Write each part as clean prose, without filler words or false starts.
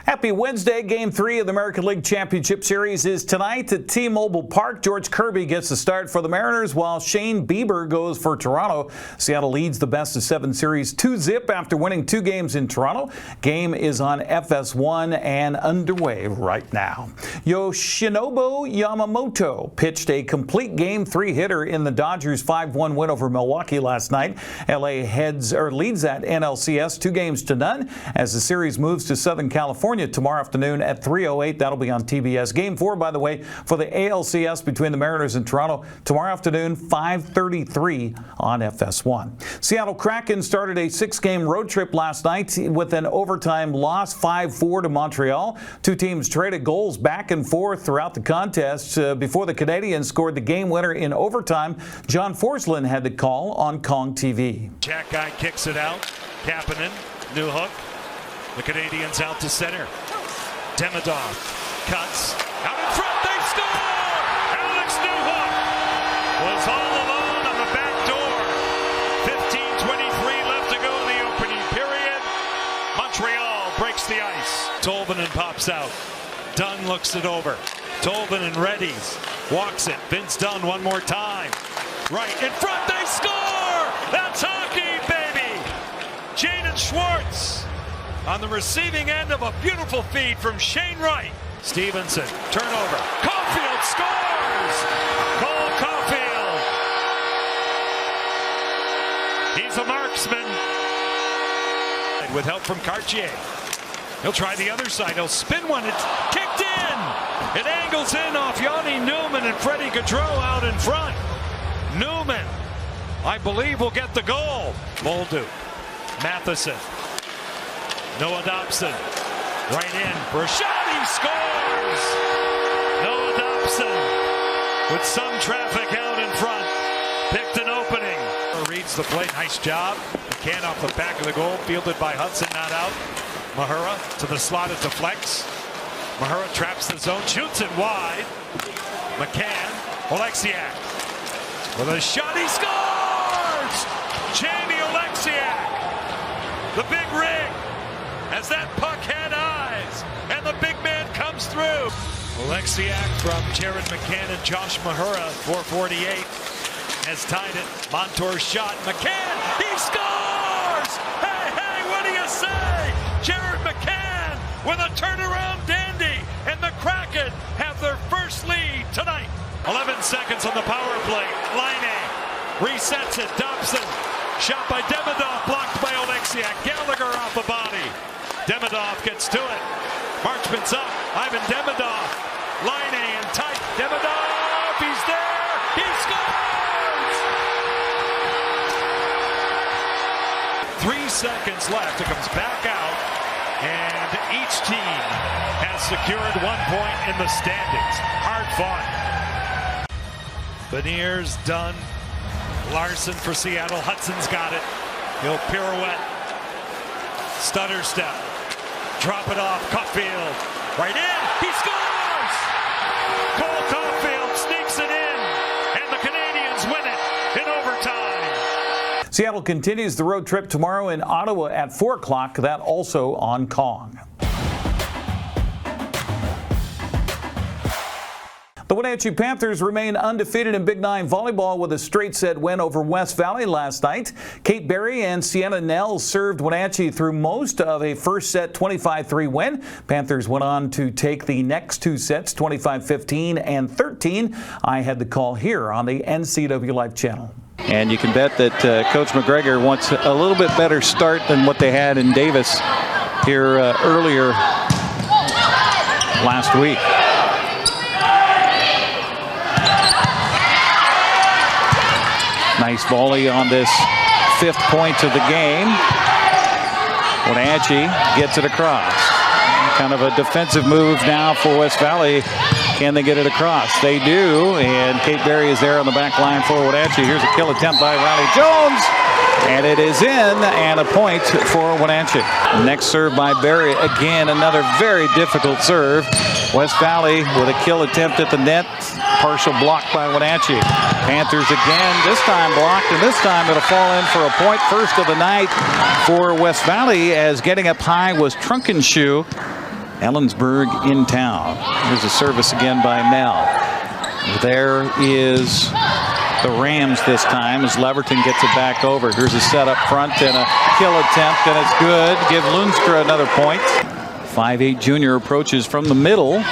Happy Wednesday. Game 3 of the American League Championship Series is tonight at T-Mobile Park. George Kirby gets the start for the Mariners while Shane Bieber goes for Toronto. Seattle leads the best-of-7 series 2-0 after winning 2 games in Toronto. Game is on FS1 and underway right now. Yoshinobu Yamamoto pitched a complete Game 3 hitter in the Dodgers' 5-1 win over Milwaukee last night. LA leads that NLCS 2-0 as the series moves to Southern California tomorrow afternoon at 3:08. That'll be on TBS. Game 4, by the way, for the ALCS between the Mariners and Toronto tomorrow afternoon, 5:33 on FS1. Seattle Kraken started a 6-game road trip last night with an overtime loss, 5-4 to Montreal. Two teams traded goals back and forth throughout the contest before the Canadiens scored the game winner in overtime. John Forsland had the call on Kong TV. Jack guy kicks it out. Kapanen, new hook. The Canadiens out to center. Demidov cuts. Out in front, they score! Alex Newhook was all alone on the back door. 15:23 left to go in the opening period. Montreal breaks the ice. Tolvanen pops out. Dunn looks it over. Tolvanen readies. Walks it. Vince Dunn one more time. Right in front, they score! That's hockey, baby! Jaden Schwartz on the receiving end of a beautiful feed from Shane Wright. Stevenson, turnover. Caulfield scores! Cole Caulfield. He's a marksman. With help from Cartier. He'll try the other side. He'll spin one. It's kicked in. It angles in off Yanni Newman and Freddie Gaudreau out in front. Newman, I believe, will get the goal. Muldoon, Matheson. Noah Dobson, right in for a shot, he scores! Noah Dobson, with some traffic out in front, picked an opening. Reads the play, nice job. McCann off the back of the goal, fielded by Hudson, not out. Mahura to the slot, it deflects. Mahura traps the zone, shoots it wide. McCann, Oleksiak, with a shot, he scores! Jamie Oleksiak, the big rig. As that puck had eyes, and the big man comes through. Oleksiak from Jared McCann and Josh Mahura, 4:48, has tied it. Montour's shot, McCann, he scores! Hey, what do you say? Jared McCann with a turnaround dandy, and the Kraken have their first lead tonight. 11 seconds on the power play. Laine resets it. Dobson, shot by Demidov, blocked by Oleksiak. Gallagher off the body. Demidov gets to it. Marchment's up. Ivan Demidov. Laine in tight. Demidov, he's there. He scores! 3 seconds left. It comes back out. And each team has secured 1 point in the standings. Hard fought. Beniers done. Larson for Seattle. Hudson's got it. He'll pirouette. Stutter step. Drop it off. Caulfield. Right in. He scores! Cole Caulfield sneaks it in. And the Canadiens win it in overtime. Seattle continues the road trip tomorrow in Ottawa at 4 o'clock. That also on Kong. The Wenatchee Panthers remain undefeated in Big Nine volleyball with a straight set win over West Valley last night. Kate Berry and Sienna Nell served Wenatchee through most of a first set 25-3 win. Panthers went on to take the next 2 sets, 25-15 and 13. I had the call here on the NCWLIFE channel. And you can bet that Coach McGregor wants a little bit better start than what they had in Davis here earlier last week. Nice volley on this 5th point of the game. Wenatchee gets it across. Kind of a defensive move now for West Valley. Can they get it across? They do, and Kate Berry is there on the back line for Wenatchee. Here's a kill attempt by Riley Jones, and it is in, and a point for Wenatchee. Next serve by Berry. Again, another very difficult serve. West Valley with a kill attempt at the net. Partial block by Wenatchee. Panthers again, this time blocked, and this time it'll fall in for a point. First of the night for West Valley, as getting up high was Trunkenshoe. Ellensburg in town. Here's a service again by Nell. There is the Rams this time as Leverton gets it back over. Here's a set up front and a kill attempt, and it's good. Give Lundström another point. 5'8" junior approaches from the middle.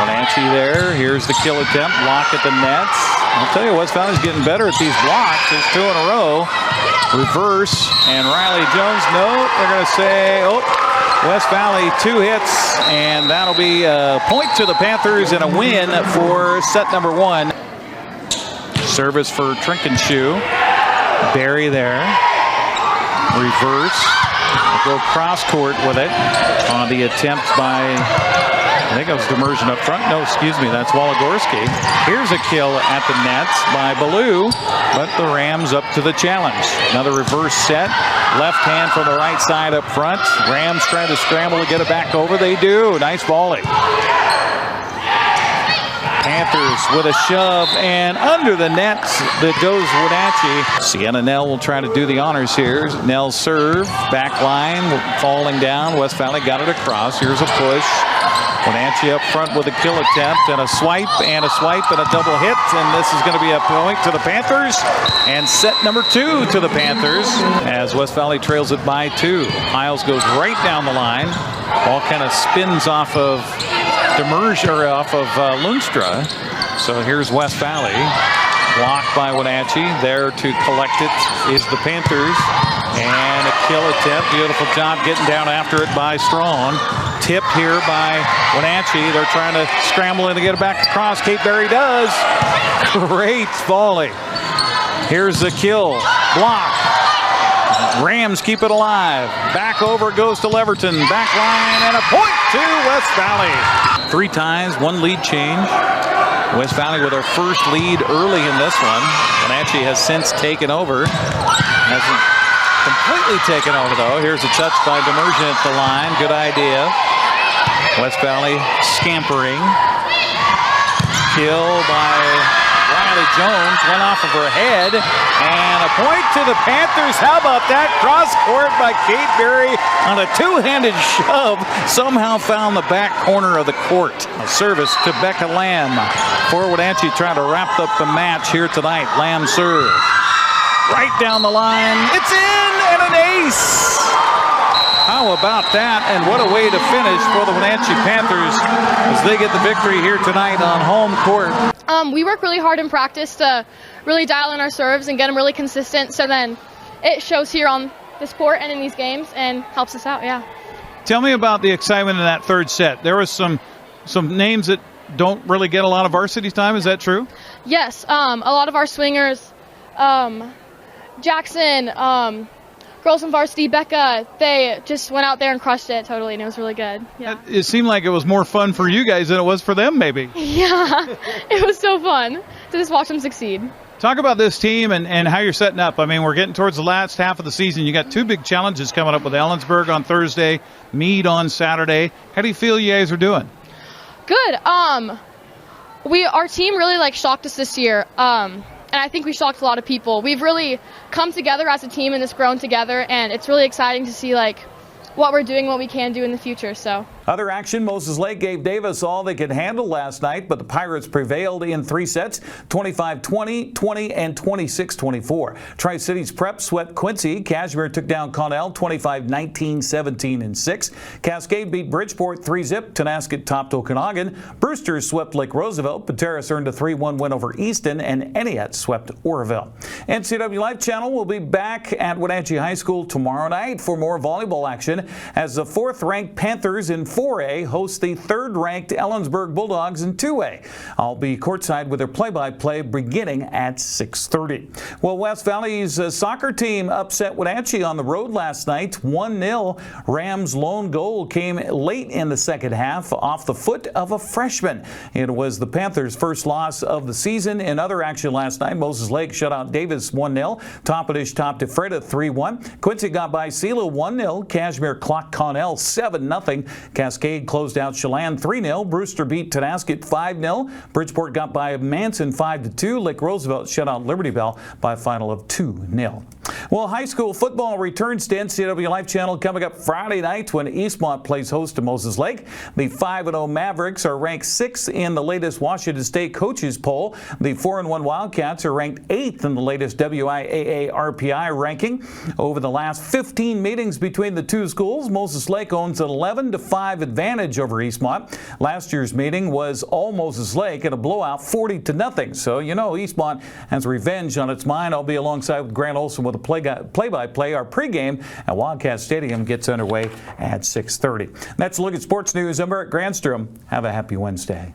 Wenatchee there. Here's the kill attempt. Block at the nets. I'll tell you, West Valley's getting better at these blocks. There's 2 in a row. Reverse, and Riley Jones. No, they're going to say, oh, West Valley 2 hits, and that'll be a point to the Panthers and a win for set number 1. Service for Trinkenshoe. Barry there. Reverse. Go cross court with it on the attempt by, I think it was Demersion up front. No, excuse me, that's Waligorski. Here's a kill at the nets by Ballou, but the Rams up to the challenge. Another reverse set. Left hand from the right side up front. Rams trying to scramble to get it back over. They do. Nice volley. Panthers with a shove and under the net that goes Wenatchee. Sienna Nell will try to do the honors here. Nell serve, back line, falling down. West Valley got it across. Here's a push. Wenatchee up front with a kill attempt and a swipe and a double hit. And this is going to be a point to the Panthers. And set number 2 to the Panthers as West Valley trails it by 2. Hiles goes right down the line. Ball kind of spins off of Lundström. So here's West Valley. Blocked by Wenatchee. There to collect it is the Panthers. And a kill attempt. Beautiful job getting down after it by Strong. Tipped here by Wenatchee. They're trying to scramble in to get it back across. Kate Berry does. Great volley. Here's the kill. Block. Rams keep it alive. Back over goes to Leverton. Back line and a point to West Valley. 3 times, 1 lead change. West Valley with our first lead early in this one. Wenatchee has since taken over. Hasn't completely taken over though. Here's a touch by Demersion at the line. Good idea. West Valley scampering. Kill by Riley Jones. Went off of her head. And a point to the Panthers. How about that? Cross court by Kate Berry on a 2-handed shove. Somehow found the back corner of the court. A service to Becca Lamb. For Wenatchee trying to wrap up the match here tonight. Lamb serve. Right down the line. It's in and an ace. How about that? And what a way to finish for the Wenatchee Panthers as they get the victory here tonight on home court. We work really hard in practice to really dial in our serves and get them really consistent. So then it shows here on this court and in these games and helps us out, yeah. Tell me about the excitement in that third set. There was some names that don't really get a lot of varsity time. Is that true? Yes, a lot of our swingers, Jackson, girls in varsity, Becca, they just went out there and crushed it totally, and it was really good. Yeah. It seemed like it was more fun for you guys than it was for them, maybe. Yeah, it was so fun to just watch them succeed. Talk about this team and how you're setting up. I mean, we're getting towards the last half of the season. You got 2 big challenges coming up with Ellensburg on Thursday, Meade on Saturday. How do you feel you guys are doing? Good. Our team really shocked us this year. And I think we shocked a lot of people. We've really come together as a team and just grown together, and it's really exciting to see what we're doing, what we can do in the future. So. Other action, Moses Lake gave Davis all they could handle last night, but the Pirates prevailed in 3 sets, 25-20, 20, and 26-24. Tri-Cities Prep swept Quincy. Cashmere took down Connell 25-19, 17, and 6. Cascade beat Bridgeport 3-zip. Tonasket topped Okanagan. Brewster swept Lake Roosevelt. Pateros earned a 3-1 win over Easton, and Eniet swept Oroville. NCW Life Channel will be back at Wenatchee High School tomorrow night for more volleyball action as the 4th-ranked Panthers in 4A host the 3rd-ranked Ellensburg Bulldogs in 2A. I'll be courtside with their play-by-play beginning at 6:30. Well, West Valley's soccer team upset Wenatchee on the road last night, 1-0. Rams' lone goal came late in the second half off the foot of a freshman. It was the Panthers' first loss of the season. In other action last night, Moses Lake shut out Davis 1-0. Toppenish topped Ephrata 3-1. Quincy got by Sela 1-0. Cashmere clocked Connell 7-0. Cascade closed out Chelan 3-0. Brewster beat Tonasket 5-0. Bridgeport got by Manson 5-2. Lake Roosevelt shut out Liberty Bell by a final of 2-0. Well, high school football returns to NCWLIFE Channel coming up Friday night when Eastmont plays host to Moses Lake. The 5-0 Mavericks are ranked 6th in the latest Washington State coaches poll. The 4-1 Wildcats are ranked 8th in the latest WIAA RPI ranking. Over the last 15 meetings between the two schools, Moses Lake owns an 11-5 advantage over Eastmont. Last year's meeting was all Moses Lake at a blowout 40-0. So, you know, Eastmont has revenge on its mind. I'll be alongside with Grant Olson with a play-by-play. Our pregame at Wildcat Stadium gets underway at 6:30. That's a look at sports news. I'm Eric Granstrom. Have a happy Wednesday.